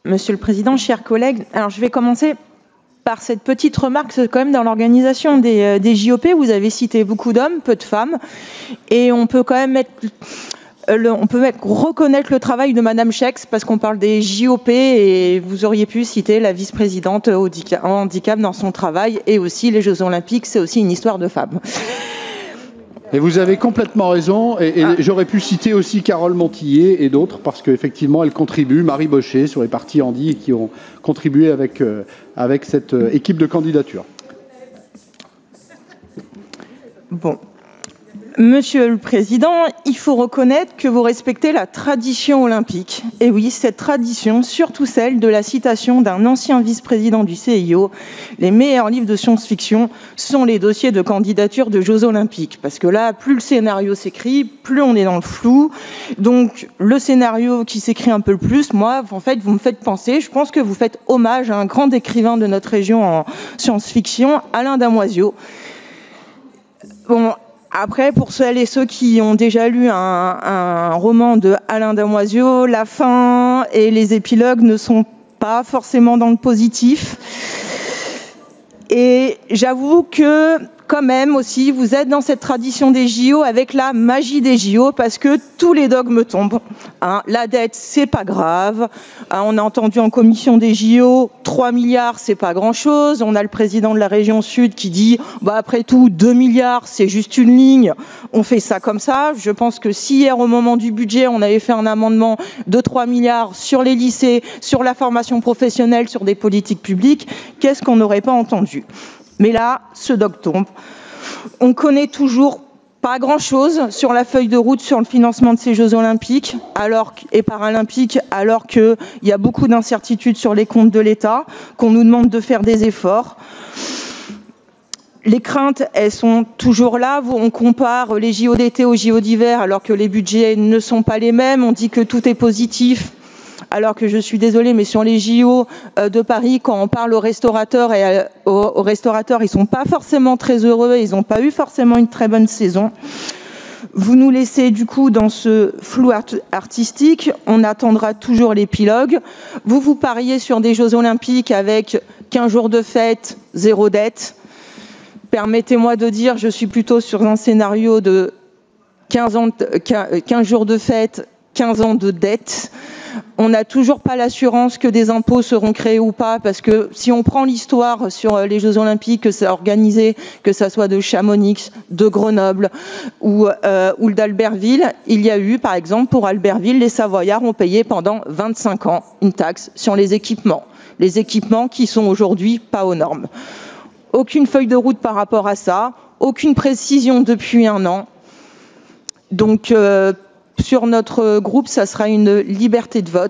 Monsieur le Président, chers collègues, alors je vais commencer par cette petite remarque, c'est quand même dans l'organisation des JOP, vous avez cité beaucoup d'hommes, peu de femmes, et on peut quand même reconnaître le travail de Madame Schex, parce qu'on parle des JOP, et vous auriez pu citer la vice-présidente en handicap dans son travail, et aussi les Jeux Olympiques, c'est aussi une histoire de femmes. Et vous avez complètement raison, et j'aurais pu citer aussi Carole Montillet et d'autres, parce qu'effectivement, elles contribuent, Marie Bochet, sur les partis handi, qui ont contribué avec cette équipe de candidature. Bon. Monsieur le Président, il faut reconnaître que vous respectez la tradition olympique. Et oui, cette tradition, surtout celle de la citation d'un ancien vice-président du CIO, les meilleurs livres de science-fiction sont les dossiers de candidature de Jeux Olympiques. Parce que là, plus le scénario s'écrit, plus on est dans le flou. Donc, le scénario qui s'écrit un peu le plus, moi, en fait, vous me faites penser, je pense que vous faites hommage à un grand écrivain de notre région en science-fiction, Alain Damoiseau. Bon, après, pour celles et ceux qui ont déjà lu un roman de Alain Damoiseau, la fin et les épilogues ne sont pas forcément dans le positif. Et j'avoue que, quand même aussi, vous êtes dans cette tradition des JO avec la magie des JO parce que tous les dogmes tombent. Hein, la dette, c'est pas grave. Hein, on a entendu en commission des JO, 3 milliards, c'est pas grand-chose. On a le président de la région Sud qui dit, bah après tout, 2 milliards, c'est juste une ligne. On fait ça comme ça. Je pense que si hier, au moment du budget, on avait fait un amendement de 3 milliards sur les lycées, sur la formation professionnelle, sur des politiques publiques, qu'est-ce qu'on n'aurait pas entendu ? Mais là, ce dogme tombe. On connaît toujours pas grand-chose sur la feuille de route sur le financement de ces Jeux Olympiques et Paralympiques, alors qu'il y a beaucoup d'incertitudes sur les comptes de l'État, qu'on nous demande de faire des efforts. Les craintes, elles sont toujours là. On compare les JO d'été aux JO d'hiver, alors que les budgets ne sont pas les mêmes. On dit que tout est positif. Alors que je suis désolée, mais sur les JO de Paris, quand on parle aux restaurateurs, ils sont pas forcément très heureux, ils n'ont pas eu forcément une très bonne saison. Vous nous laissez du coup dans ce flou artistique, on attendra toujours l'épilogue. Vous pariez sur des Jeux Olympiques avec 15 jours de fête, 0 dette. Permettez-moi de dire, je suis plutôt sur un scénario de 15 jours de fête, 15 ans de dette. On n'a toujours pas l'assurance que des impôts seront créés ou pas, parce que si on prend l'histoire sur les Jeux Olympiques que ça a organisé, que ça soit de Chamonix, de Grenoble ou d'Albertville, il y a eu, par exemple, pour Albertville, les Savoyards ont payé pendant 25 ans une taxe sur les équipements qui sont aujourd'hui pas aux normes. Aucune feuille de route par rapport à ça, aucune précision depuis 1 an. Donc, sur notre groupe, ça sera une liberté de vote.